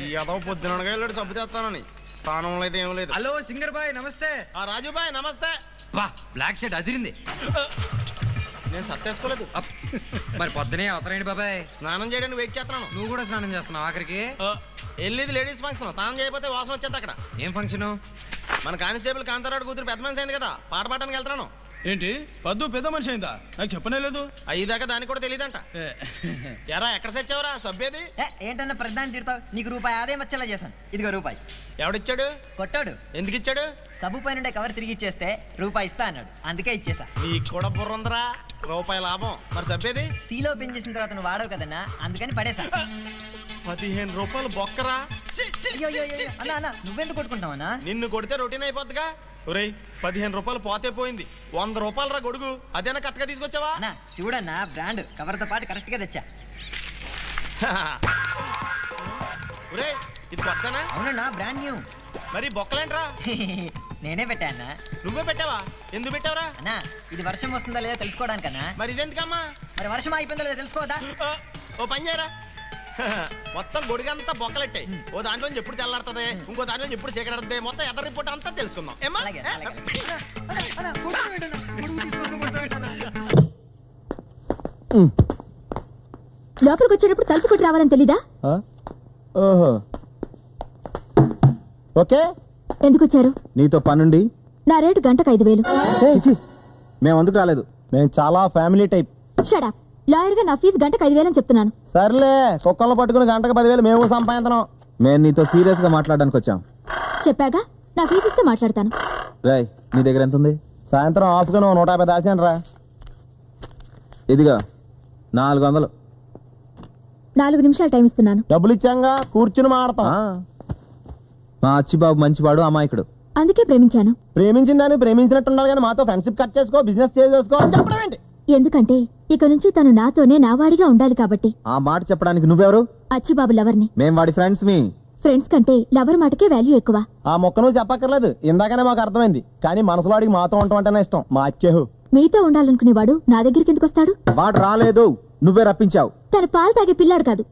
ఈ అదవ పొద్దునగా వెళ్ళాడు సబ్బు తెస్తానని స్థానంలో అయితే ఏం లేదు. హలో సింగర్ బాయ్ నమస్తే. రాజు బాయ్ నమస్తే. బా బ్లాక్ షర్ట్ అదిరింది. నేను సత్తేసుకోలేదు. మరి పొద్దునే అవతరండి బాబాయ్. స్నానం చేయడానికి వెయిట్ చేస్తున్నాను. నువ్వు కూడా స్నానం చేస్తున్నావు ఆఖరికి? వెళ్ళేది లేడీస్ ఫంక్షన్. స్నానం చేయకపోతే వాసన వచ్చేది అక్కడ. ఏం ఫంక్షన్? మన కానిస్టేబుల్ కాంతారాడు కూతురు పెద్ద మనిషి అయింది కదా, పాట పాడడానికి వెళ్తున్నాను. ఏంటి పద్దు పెద్ద మనిషి అయిందా? నాకు చెప్పనే లేదు. అయ్యేదాకా దానికి కూడా తెలియదంట. ఎరా ఎక్కడ సచ్చావరా సబ్బేది? ఏంటన్నా ప్రధాని తిడతావు? నీకు రూపాయి ఆదాయం వచ్చేలా చేశాను. ఇదిగో రూపాయి. ఎవడిచ్చాడు? కొట్టాడు. ఎందుకు ఇచ్చాడు? సబ్బు పైన ఉండే కవర్ తిరిగి ఇచ్చేస్తే రూపాయి ఇస్తా అన్నాడు, అందుకే ఇచ్చేసా. నీకు కూడా బుర్రందరా, రూపాయి లాభం. మరి సబ్బేది? సీలో పెన్ చేసిన తర్వాత నువ్వు వాడవు కదన్నా, అందుకని పడేసా. 15 రూపాయలు బొక్కరా. అన్నా నువ్వెందుకు కొట్టుకుంటావన్నా? నిన్ను కొడితే రొటీన్ అయిపోద్దిగా. ఒరేయ్ 15 రూపాయలు పోతే పోయింది, 100 రూపాయలు రా గొడుగు. అదేనా కరెక్ట్గా తీసుకొచ్చావా? అన్నా చూడన్నా, బ్రాండ్ కవర్తో పాటు కరెక్ట్ గా తెచ్చా. ఒరేయ్ ఇది కొత్తనా? అవునన్నా, బ్రాండ్ న్యూ. మరి బొక్కలేంట్రా? నేనే పెట్టా అన్నా. నువ్వే పెట్టావా? ఎందుకు పెట్టావరా? అన్నా ఇది వర్షం వస్తుందా లేదా తెలుసుకోవడానికన్నా. మరి ఇదెందుకమ్మా? మరి వర్షం అయిపోయిందా లేదా తెలుసుకోవద్దా? ఓ పని చేయరా, మొత్తం గొడుగంతా బొక్కలెట్టాయి. ఓ దాంట్లో ఎప్పుడు తెల్లారుతుంది, ఇంకో దాంట్లో ఎప్పుడు చీకటడుతుంది, మొత్తం ఎదర్ రిపోర్ట్ అంతా తెలుసుకుందాం. లోపలికి వచ్చేటప్పుడు తలుపు కొట్టి రావాలని తెలీదా? ఓహో ఓకే. ఎందుకు వచ్చారు? నీతో పనుండి. నా రేటు గంటకు 5,000. మేము అందుకు రాలేదు, మేము చాలా family type. Shut up. Lawyer గా నా ఫీజు గంటకు 5,000 అని చెప్తున్నాను. సర్లే, కుక్కలను పట్టుకుని గంటకు 10,000 మేము సంపాదించడం. మేము నీతో సీరియస్ గా మాట్లాడడానికి వచ్చాం. చెప్పాగా, నా ఫీజు ఇస్తే మాట్లాడతాను. రాయ్, నీ దగ్గర ఎంత ఉంది? సాయంత్రం ఆఫ్గా 150 దాసాను రా. ఇదిగా 400. 4 నిమిషాలు టైం ఇస్తున్నాను. డబ్బులు ఇచ్చాంగా, కూర్చుని మాడతాం. మా అచ్చిబాబు మంచివాడు, అమాయకుడు, అందుకే ప్రేమించాను. ప్రేమించిందని ప్రేమించినట్టు ఉండాలి కానీ మాతో ఫ్రెండ్షిప్ కట్ చేసుకో, బిజినెస్ చేసుకో అని చెప్పడం ఏంటి? ఎందుకంటే ఇక నుంచి తను నాతోనే నావాడిగా ఉండాలి కాబట్టి. ఆ మాట చెప్పడానికి నువ్వెవరు? అచ్చిబాబు లవర్ని. మేం వాడి ఫ్రెండ్స్. మీ ఫ్రెండ్స్ కంటే లవర్ మాటకే వాల్యూ ఎక్కువ. ఆ మొక్క నువ్వు చెప్పక్కర్లేదు, ఇందాకనే మాకు అర్థమైంది. కానీ మనసులో వాడికి మాతో ఉండటం అంటేనే ఇష్టం. మా అచ్చేహు మీతో ఉండాలనుకునేవాడు నా దగ్గరికి ఎందుకు వస్తాడు? వాడు రాలేదు, నువ్వే రప్పించావు. తన పాలు తాగే పిల్లాడు కాదు.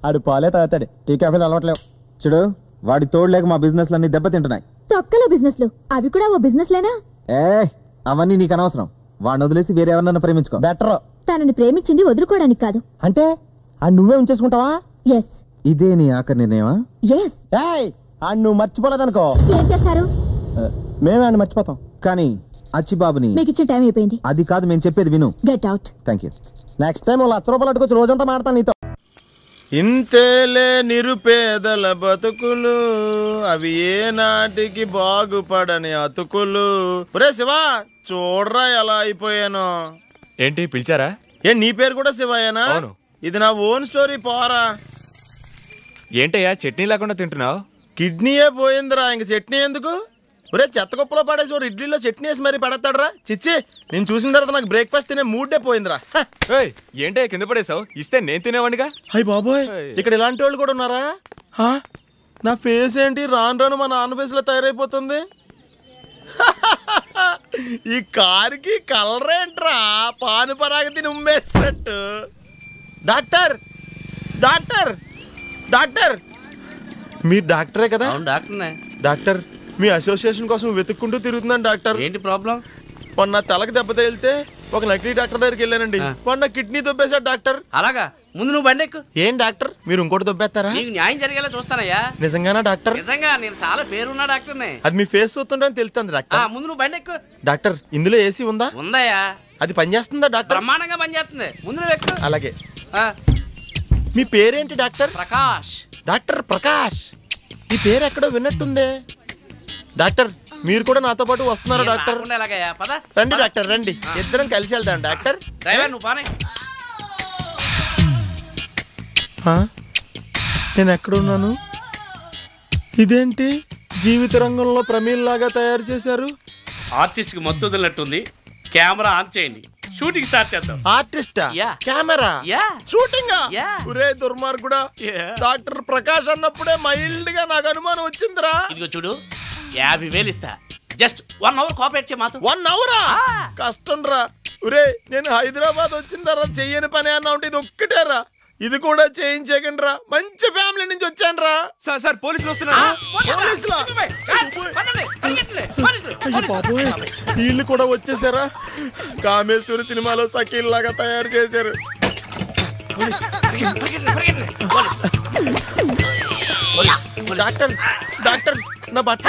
ఆడు పాలే తాగుతాడు, టీ కాఫీలు అలవట్లేవు. చూడు, వాడి తోడులేక మా బిజినెస్ లన్నీ దెబ్బతింటున్నాయి. తొక్కలో బిజినెస్ లు అవి కూడా ఓ బిజినెస్ లేనా? అవన్నీ నీకు అనవసరం. వాడిని వదిలేసి వేరే ఎవరన్నా ప్రేమించుకో, బెటర్. తనని ప్రేమించింది వదులుకోవడానికి కాదు. అంటే నువ్వే ఉంచేసుకుంటావా? ఎస్. ఇదే నీ ఆఖరి నిర్ణయమా? ఎస్. నువ్వు మర్చిపోలేదనుకో, ఏం చేస్తారు? మేమే ఆయన మర్చిపోతాం. కానీ అచ్చిబాబుని మీకు ఇచ్చే టైం అయిపోయింది. అది కాదు, మేము చెప్పేది విను. Get out. Thank you. Next time 1,00,000 రూపాయలు అట్టుకొచ్చి రోజంతా మాడతాను నీతో. ఇంతేలే నిరుపేదల బతుకులు, అవి ఏ నాటికి బాగుపడని అతుకులు. ఒరే శివా, చూడరా ఎలా అయిపోయాను. ఏంటి పిలిచారా? నీ పేరు కూడా శివయ్యనా? ఇది నా ఓన్ స్టోరీ. పోరా. ఏంటయ్యా చట్నీ లేకుండా తింటున్నావు? కిడ్నీయే పోయిందిరా, ఇంక చట్నీ ఎందుకు? ఒరే చెత్త కుప్పలో పడేసి వాడు ఇడ్లీలో చట్నీ వేసి మరీ పడతాడరా. చిచ్చి, నేను చూసిన తర్వాత నాకు బ్రేక్ఫాస్ట్ తినే మూడే పోయిందిరా. ఏంటయ్యా కింద పడేసావు? ఇస్తే నేను తినేవాడిగా. అయ్యి బాబోయ్, ఇక్కడ ఇలాంటి వాళ్ళు కూడా ఉన్నారా? నా ఫేస్ ఏంటి రాను రాను మా నాన్న ఫేస్ లో తయారైపోతుంది. ఈ కారుకి కలర్ ఏంట్రా, పాను పరాగ తిని ఉమ్మేసినట్టు. డాక్టర్ డాక్టర్ డాక్టర్, మీరు డాక్టరే కదా? డాక్టర్నే. డాక్టర్, మీ అసోసియేషన్ కోసం వెతుక్కుంటూ తిరుగుతున్నాను డాక్టర్. ఏంటి ప్రాబ్లం? మొన్న తలకు దెబ్బ తగిలితే ఒక నకిలీ డాక్టర్ దగ్గరికి వెళ్ళానండి. మొన్న కిడ్నీ దొబ్బేశాడు డాక్టర్. అలాగా? ముందు నువ్వు బండెక్కు. ఏం డాక్టర్, మీరు ఇంకోటి దొబ్బేస్తారా? నీకు న్యాయం జరిగేలా చూస్తానయ్యా. నిజంగానా డాక్టర్? నిజంగా, నేను చాలా పేరున్నా డాక్టర్నే. అది మీ ఫేస్ చూస్తుంటే తెలుస్తుంది డాక్టర్. ముందు నువ్వు బండెక్కు. డాక్టర్, ఇందులో ఏసీ ఉందా? ఉందయ్యా. అది పనిచేస్తుందా డాక్టర్? బ్రహ్మాండంగా పనిచేస్తుంది. ముందు నువ్వు ఎక్కు. అలాగే. మీ పేరేంటి డాక్టర్? ప్రకాష్. డాక్టర్ ప్రకాష్, ఈ పేరు ఎక్కడో విన్నట్టుందే. డాక్టర్, మీరు కూడా నాతో పాటు వస్తున్నారా డాక్టర్? రండి డాక్టర్, రండి, ఇద్దరం కలిసి వెళ్దాం డాక్టర్. నేను ఎక్కడున్నాను? ఇదేంటి జీవిత రంగంలో ప్రమీల్ లాగా తయారు చేశారు? ఆర్టిస్ట్ కి మత్తు వదిలినట్టుంది. కెమెరా ఆన్ చేయండి, షూటింగ్ స్టార్ట్ చేద్దాం. ఆర్టిస్టా? Camera shooting? ఒరే దుర్మార్గుడా, డాక్టర్ ప్రకాష్ అన్నప్పుడే మైల్డ్ గా నాకు అనుమానం వచ్చిందిరా. ఇదిగో చూడు, 50,000 ఇస్తా. జస్ట్ 1 అవర్ కోఆపరేట్ చేయ మాతో. 1 అవరా? కష్టం రా. ఒరే, నేను హైదరాబాద్ వచ్చిన తర్వాత చెయ్యని పని అన్నా ఉంటే ఇది ఒక్కటేరా. ఇది కూడా చేయించకండి రా, మంచి ఫ్యామిలీ నుంచి వచ్చాను రా. సార్ సార్ పోలీసులు వస్తున్నారు. పోలీసులా? అయ్యో బాబోయ్, వీళ్ళు కూడా వచ్చేసారా? కామేశ్వరి సినిమాలో సకీల్ లాగా తయారు చేశారు. డాక్టర్ డాక్టర్ నా బట్ట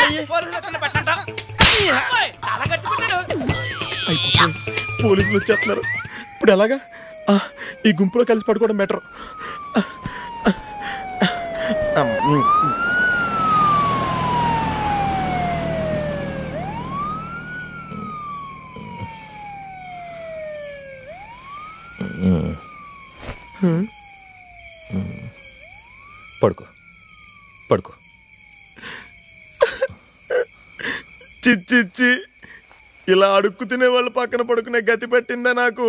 పోలీసులు వచ్చేస్తున్నారు. ఇప్పుడు ఎలాగా? ఈ గుంపులో కలిసి పడుకోవడం బెటర్. పడుకో పడుకో. చిచ్చి, ఇలా అడుక్కు తినే వాళ్ళు పక్కన పడుకునే గతి పెట్టిందా నాకు?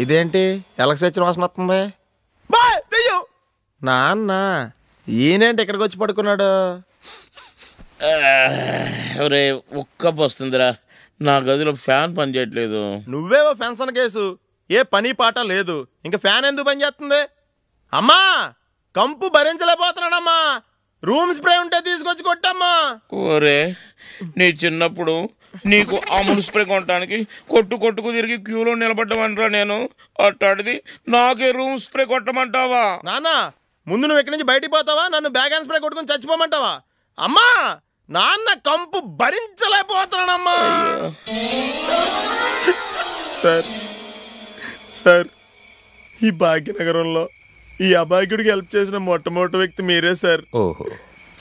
ఇదేంటి ఎలక్సైచిన వాసన వస్తుంది? నాన్న ఈయనేంటి ఇక్కడికి వచ్చి పడుకున్నాడు? ఒక్క వస్తుందిరా, నా గదిలో ఫ్యాన్ పని చేయట్లేదు. నువ్వేవో ఫెన్షన్ కేసు, ఏ పని పాట లేదు, ఇంకా ఫ్యాన్ ఎందుకు పని చేస్తుంది? అమ్మా కంపు భరించలేకపోతున్నాడమ్మా, రూమ్ స్ప్రే ఉంటే తీసుకొచ్చి కొట్టమ్మా. ఓరే, నీ చిన్నప్పుడు నీకు అమూల్ స్ప్రే కొట్టడానికి కొట్టుకు తిరిగి క్యూలో నిలబడ్డమంటారా నేను? అట్టాడిది నాకే రూమ్ స్ప్రే కొట్టమంటావా? నాన్న ముందు నువ్వు ఇక్కడి నుంచి బయటికి పోతావా, నన్ను బ్యాగ్ అండ్ స్ప్రే కొట్టుకుని చచ్చిపోమంటావా? అమ్మా నాన్న కంపు భరించలేకపోతున్నాడమ్మా. సార్ సార్, ఈ భాగ్యనగరంలో ఈ అభాగ్యుడికి హెల్ప్ చేసిన మొట్టమొదటి వ్యక్తి మీరే సార్. ఓహో,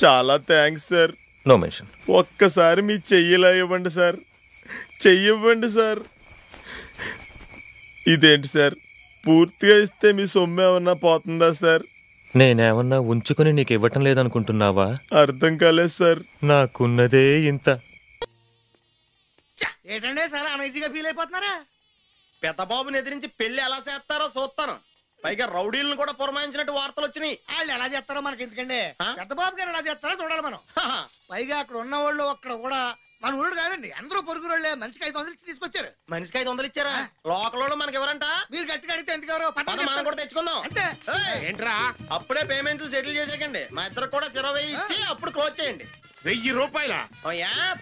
చాలా థ్యాంక్స్ సార్. No mention. ఒక్కసారి మీ చెయ్యిలా ఇవ్వండి సార్, చెయ్యి ఇవ్వండి సార్. ఇదేంటి సార్, పూర్తిగా ఇస్తే మీ సొమ్ము ఏమన్నా పోతుందా సార్? నేనేమన్నా ఉంచుకుని నీకు ఇవ్వటం లేదనుకుంటున్నావా? అర్థం కాలేదు సార్. నాకున్నదే ఇంత. ఏంటంటే చాలా అనీజీగా ఫీల్ అయిపోతున్నారా? పెద్ద బాబుని ఎదిరించి పెళ్లి ఎలా చేస్తారో చూస్తాను. పైగా రౌడీలను కూడా పురమాయించినట్టు వార్తలు వచ్చినాయి. వాళ్ళు ఎలా చేస్తారో మనకి ఎందుకండి, పెద్ద బాబు గారు ఎలా చేస్తారో చూడాలి మనం. పైగా అక్కడ ఉన్న వాళ్ళు అక్కడ కూడా మన ఊరు కాదండి, అందరూ పొరుగు వాళ్ళే. మనిషికి 500 తీసుకొచ్చారు. మనిషికి 500 ఇచ్చారా? లోకల్ మనకి ఎవరంట? మీరు గట్టిగా అడిగితే ఎందుకు ఎవరో మనం కూడా తెచ్చుకుందాం అంతే. ఏంట్రా అప్పుడే పేమెంట్లు సెటిల్ చేసేకండి. మా ఇద్దరు కూడా 20 ఇచ్చి అప్పుడు క్లోజ్ చేయండి. 1000 రూపాయల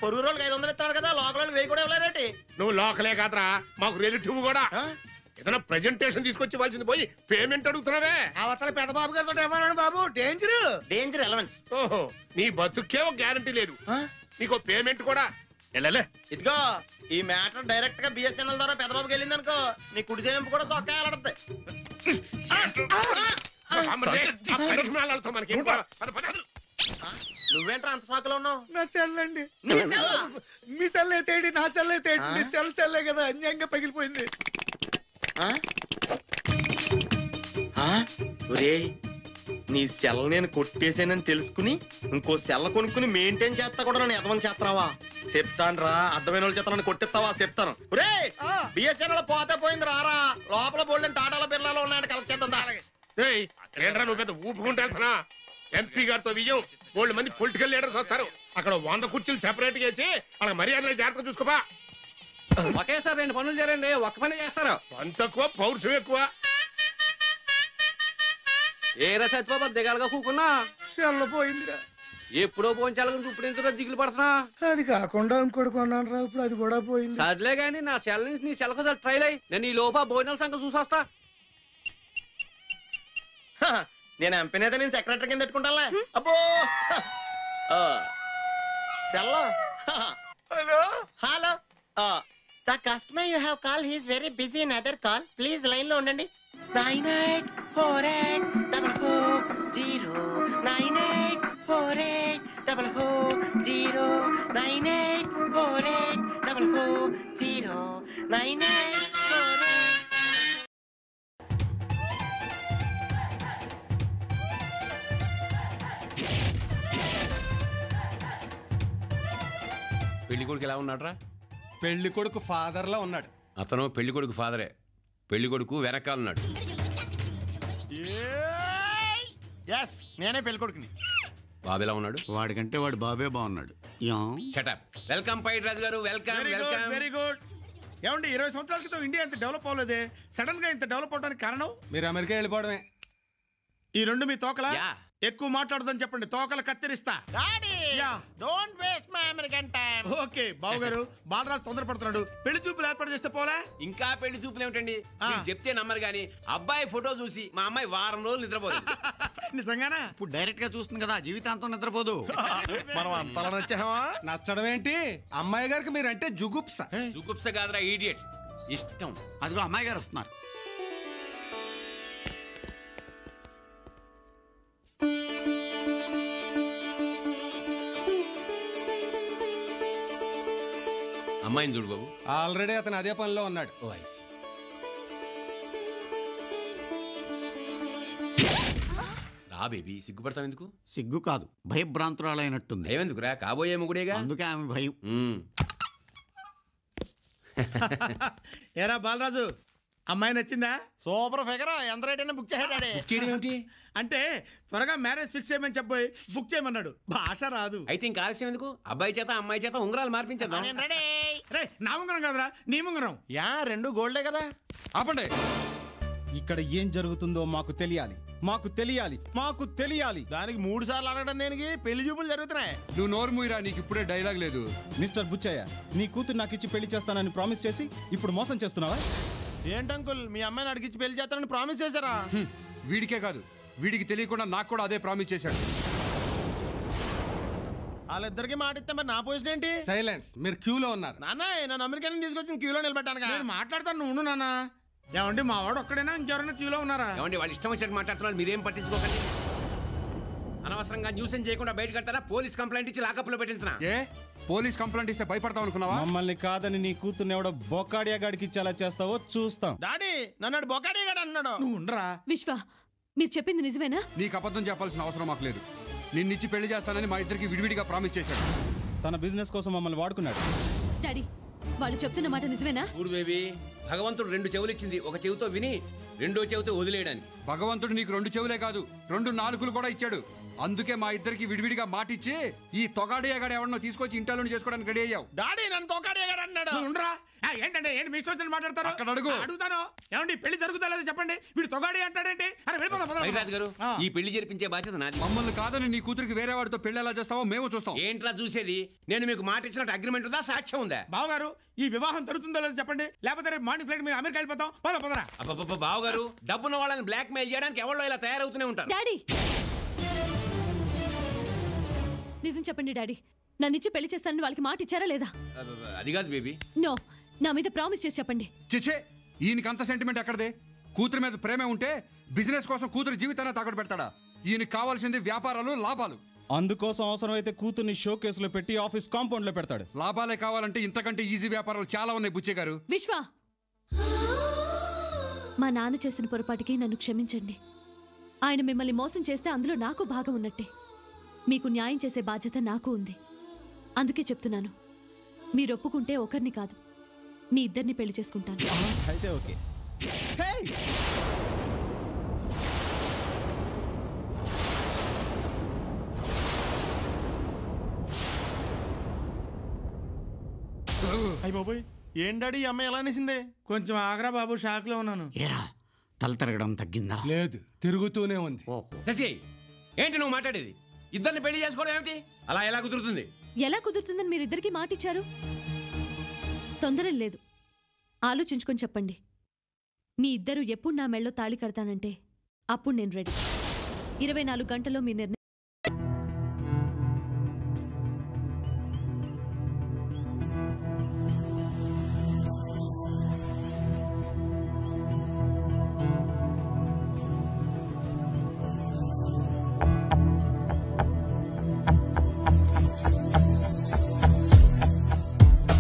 పొరుగు రోజులకి 500 ఇస్తారు కదా, లోకల్ 1000 కూడా ఇవ్వలేరేటి? నువ్వు లోకలే కాదరా, మాకు రిలేటివ్ కూడా. ఏదైనా ప్రెజెంటేషన్ తీసుకొచ్చి ఇవ్వాల్సింది పోయి పేమెంట్ అడుగుతున్నావే. అవతల పెద్ద బాబు గారితో ఏమన్నాడు బాబు? Danger allowance. ఓహో, నీ బతుకే ఒక గ్యారంటీ లేదు, నీకు పేమెంట్ కూడా. ఇదిగో ఈ మ్యాటర్ డైరెక్ట్ గా బిఎస్ఎన్ఎల్ ద్వారా పెద్దబాబుకి వెళ్ళింది అనుకో, నీ కుడి చేయింపు కూడా చొక్కాయాలడుతుంది. నువ్వేంట్రా అంత సాకులో ఉన్నావు? నా సెల్ అండి. మీ సెల్ అయితే నా సెల్ అయితే మీ సెల్లే కదా, అన్యాయంగా పగిలిపోయింది. నీ సెల్ నేను కొట్టేసానని తెలుసుకుని ఇంకో సెల్ కొనుక్కుని మెయింటైన్ చేస్తా కూడా నన్ను ఎదవని చేస్తావా? చెప్తాను రా, అడ్డమైన వాళ్ళు చేస్తా నన్ను కొట్టిస్తావా? చెప్తాను. బిఎస్ఎన్ఎల్ పోతే పోయింది రారా, లోపల బోల్డెన్ టాటాల బిర్లాలో ఉన్నాయని కలెక్ట్ చేద్దాం. ఏంట్రా నువ్వు పెద్ద ఊపుకుంటా వెళ్తున్నా? ఎంపీ గారితో విజయం, 100 మంది పొలిటికల్ లీడర్స్ వస్తారు. అక్కడ 100 కుర్చీలు సెపరేట్ గా వేసి అక్కడ మర్యాదలు జాగ్రత్త చూసుకోపా. ఒకేసారి 2 పనులు చేయండి, ఒక్క పని చేస్తారు. పని తక్కువ, పౌరుషం ఎక్కువ. ఏరా సత్యబాబు దిగాలుగా కూకున్నా సెల్ పోయిందిరా. ఎప్పుడో పోయించాలి, ఇప్పుడు ఎందుకు దిగులు పడుతున్నా? అది కాకుండా ఇంకోటి కొన్నాను రా, ఇప్పుడు అది కూడా పోయింది. సర్లే గానీ నా సెల్ నుంచి నీ సెల్ కోసం ట్రైల్ అయ్యి నేను ఈ లోప భోజనాల సంగతి చూసొస్తా. నేను ఎంపీనైతే నేను సెక్రటరీ కింద పెట్టుకుంటానులే. అబ్బో సెల్లో. Hello hello, the customer you have call he is very busy in other call, please line లో ఉండండి. 984844 984844 984844 పెళ్లి కొడుకు ఎలా ఉన్నాడ్రా? పెళ్లి కొడుకు ఫాదర్ లా ఉన్నాడు. అతను పెళ్లి కొడుకు ఫాదరే, పెళ్లి కొడుకు వెనకాలన్నాడు. నేనే పెళ్లి కొడుకుని. బాబు ఎలా ఉన్నాడు? వాడికంటే వాడు బాబే బాగున్నాడు. Shut up. వెల్కమ్ పైట్ రాజు గారు, వెల్కమ్ వెల్కమ్. Very good. ఏమండి 20 సంవత్సరాల క్రితం ఇండియా ఇంత డెవలప్ అవ్వలేదే, సడన్ గా ఇంత డెవలప్ అవడానికి కారణం? మీరు అమెరికా వెళ్ళిపోవడమే. ఈ రెండు మీ తోకల ఎక్కువ మాట్లాడదని చెప్పండి, తోకలు కత్తిరిస్తా. Don't waste my American time. Okay బావగారు, బాలరాజు తొందరపడుతున్నాడు, పెళ్లి చూపులు ఏర్పాటు చేస్తే పోలే? ఇంకా పెళ్లి చూపులు ఏమిటండి, మీరు చెప్తే నమ్మరు గానీ అబ్బాయి ఫోటో చూసి మా అమ్మాయి వారం రోజులు నిద్రపోదు. నిజంగానా? ఇప్పుడు డైరెక్ట్ గా చూస్తుంది కదా, జీవితాంతం నిద్రపోదు. మనం అంతలా నచ్చామా? నచ్చడం ఏంటి, అమ్మాయి గారికి మీరంటే జుగుప్స. జుగుప్స కాదురా ఈడియట్, ఇష్టం. అదిగో అమ్మాయి గారు వస్తున్నారు. అమ్మాయిని చూడు బాబు. ఆల్రెడీ అతను అదే పనిలో ఉన్నాడు. ఓ ఐసి. రా బేబీ, సిగ్గుపడతావు ఎందుకు? సిగ్గు కాదు, భయభ్రాంతురాలైనట్టుంది. భయం ఎందుకురా, కాబోయే మొగుడేగా. అందుకే ఆమె భయం. ఏరా బాలరాజు, అమ్మాయి నచ్చిందా? Super figure. ఎంత రేట్ అయినా బుక్ చేసాడే. అంటే త్వరగా మ్యారేజ్ ఫిక్స్ చేయమని చెప్పి బుక్ చేయమన్నాడు. భాష రాదు. అయితే ఇంకా ఆలస్యం ఎందుకు, అబ్బాయి చేత అమ్మాయి చేత ఉంగరాలు మార్పించేద్దాం. రే, నా ఉంగరం కాదురా, నీ ఉంగరం. యా, రెండు గోల్డే కదా. ఆపండి. ఇక్కడ ఏం జరుగుతుందో మాకు తెలియాలి, మాకు తెలియాలి, మాకు తెలియాలి. దానికి 3 సార్లు అడగడం దేనికి? పెళ్లి చూపులు జరుగుతున్నాయి. నువ్వు నోరు మూయరా, నీకు ఇప్పుడే డైలాగ్ లేదు. మిస్టర్ బుచ్చయ్య, నీ కూతురు నాకు ఇచ్చి పెళ్లి చేస్తానని ప్రామిస్ చేసి ఇప్పుడు మోసం చేస్తున్నావా? ఏంటంకుల్, మీ అమ్మాయిని అడిగిచ్చి పెళ్లి చేస్తానని ప్రామిస్ చేశారా? వీడికే కాదు, వీడికి తెలియకుండా నాకు కూడా అదే ప్రామిస్ చేశాడు. వాళ్ళిద్దరికి మాట ఇస్తే మరి నా పొజిషన్ ఏంటి? సైలెన్స్. మీరు క్యూలో ఉన్నారు. నాన్న, నన్ను అమెరికన్ తీసుకొచ్చి క్యూలో నిలబెట్టాను. నేను మాట్లాడతాను, నువ్వు ఉండు నాన్న. ఏమండి, మా వాడు ఒక్కడైనా ఇంకెవరైనా క్యూలో ఉన్నారా? ఏమండి, వాళ్ళు ఇష్టం వచ్చినట్టు మాట్లాడుతున్నారు, మీరేం పట్టించుకోకండి. అనవసరంగా న్యూసెన్స్ చేయకుండా బయట కడతారా? పోలీస్ కంప్లైంట్ ఇచ్చి లాకప్ లో పెట్టించనా? ఏ పోలీస్ కంప్లైంట్ ఇస్తే భయపడతావు అనుకున్నావా? మమ్మల్ని కాదని నీ కూతుర్ని ఎవడో బొక్కాడియా గాడికి ఇచ్చేలా చేస్తావో చూస్తాం. డాడీ, నన్ను బొకాడి గాడు అన్నాడు. నువ్వు ఉండరా. విశ్వ, మీరు చెప్పింది నిజమేనా? నీకు అబద్ధం చెప్పాల్సిన అవసరం మాకు లేదు. నిన్నిచ్చి పెళ్లి చేస్తానని మా ఇద్దరికి విడివిడిగా ప్రామిస్ చేశాడు. తన బిజినెస్ కోసం మమ్మల్ని వాడుకున్నాడు. డాడీ, వాళ్ళు చెప్తున్న మాట నిజమేనా? చూడు బేబీ, భగవంతుడు 2 చెవులు ఇచ్చింది, ఒక చెవితో విని రెండో చెవితో వదిలేయడానికి. భగవంతుడు నీకు 2 చెవులే కాదు, 2 నాలుకలు కూడా ఇచ్చాడు. అందుకే మా ఇద్దరికి విడివిడిగా మాటిచ్చి ఈ తొగాడియాగాడు ఎవరినో తీసుకొచ్చి ఇంటర్లో చేసుకోవడానికి రెడీ అయ్యావు. డాడీ, నన్ను తొగాడి గాడు అన్నాడు. నువ్వు ఉండరా. ఏంటంటే ఏంటి మీ ఇష్టం వచ్చినట్టు మాట్లాడతారు? అక్కడ అడుగు. అడుగుతాను. ఏమండి, పెళ్లి జరుగుతా లేదా చెప్పండి. వీడు తొగాడి అంటాడేంటి? అరే వెళ్ళిపోదాం, పద. రాజు గారు, ఈ పెళ్లి జరిపించే బాధ్యత నాది. మమ్మల్ని కాదని నీ కూతురికి వేరే వాడితో పెళ్లి ఎలా చేస్తావో మేము చూస్తాం. ఏంట్రా చూసేది? నేను మీకు మాట ఇచ్చినట్టు అగ్రిమెంట్ ఉందా, సాక్ష్యం ఉందా? బావగారు, ఈ వివాహం జరుగుతుందో లేదో చెప్పండి, లేకపోతే రేపు మార్నింగ్ ఫ్లైట్ మీద అమెరికా వెళ్ళిపోతాం. పదరా. అబ్బబ్బబ్బ, బావగారు, డబ్బున్న వాళ్ళని బ్లాక్ మెయిల్ చేయడానికి ఎవరో ఇలా తయారవుతూనే ఉంటారు. డాడీ, నిజం చెప్పండి డాడీ, నన్నిచ్చి పెళ్లి చేస్తానని వాళ్ళకి మాట ఇచ్చారా లేదా? అది కాదు బేబీ. నో, నా మీద ప్రామిస్ చేసి చెప్పండి. చిచ్చే, ఈయనకి అంత సెంటిమెంట్ ఎక్కడదే? కూతురు మీద ప్రేమే ఉంటే బిజినెస్ కోసం కూతురు జీవితాన్ని తాకట్టు పెడతాడా? ఈయనకి కావాల్సింది వ్యాపారాలు, లాభాలు. అందుకోసం అవసరమైతే కూతుర్ని షో కేసులో పెట్టి ఆఫీస్ కాంపౌండ్ లో పెడతాడు. లాభాలే కావాలంటే ఇంతకంటే ఈజీ వ్యాపారాలు చాలా ఉన్నాయి బుచ్చే గారు. విశ్వ, మా నాన్న చేసిన పొరపాటుకి నన్ను క్షమించండి. ఆయన మిమ్మల్ని మోసం చేస్తే అందులో నాకు భాగం ఉన్నట్టే. మీకు న్యాయం చేసే బాధ్యత నాకు ఉంది. అందుకే చెప్తున్నాను, మీరు ఒప్పుకుంటే ఒకరిని కాదు, మీ ఇద్దరిని పెళ్లి చేసుకుంటాను. అయితే ఓకే. అయ్య బాబోయ్, ఏం డాడీ, ఈ అమ్మాయి ఎలా అనేసింది? కొంచెం ఆగ్రా బాబు, షాక్ లో ఉన్నాను. ఏరా, తల తిరగడం తగ్గిందా? లేదు, తిరుగుతూనే ఉంది. శశి, ఏంటి నువ్వు మాట్లాడేది? ఇద్దరిని పెళ్లి చేసుకోవడం ఏమిటి? అలా ఎలా కుదురుతుంది? ఎలా కుదురుతుందని మీరిద్దరికి మాట ఇచ్చారు? తొందరం లేదు, ఆలోచించుకొని చెప్పండి. మీ ఇద్దరు ఎప్పుడు నా మెళ్ళో తాళి కడతానంటే అప్పుడు నేను రెడీ. 24 గంటల్లో మీ నిర్ణయం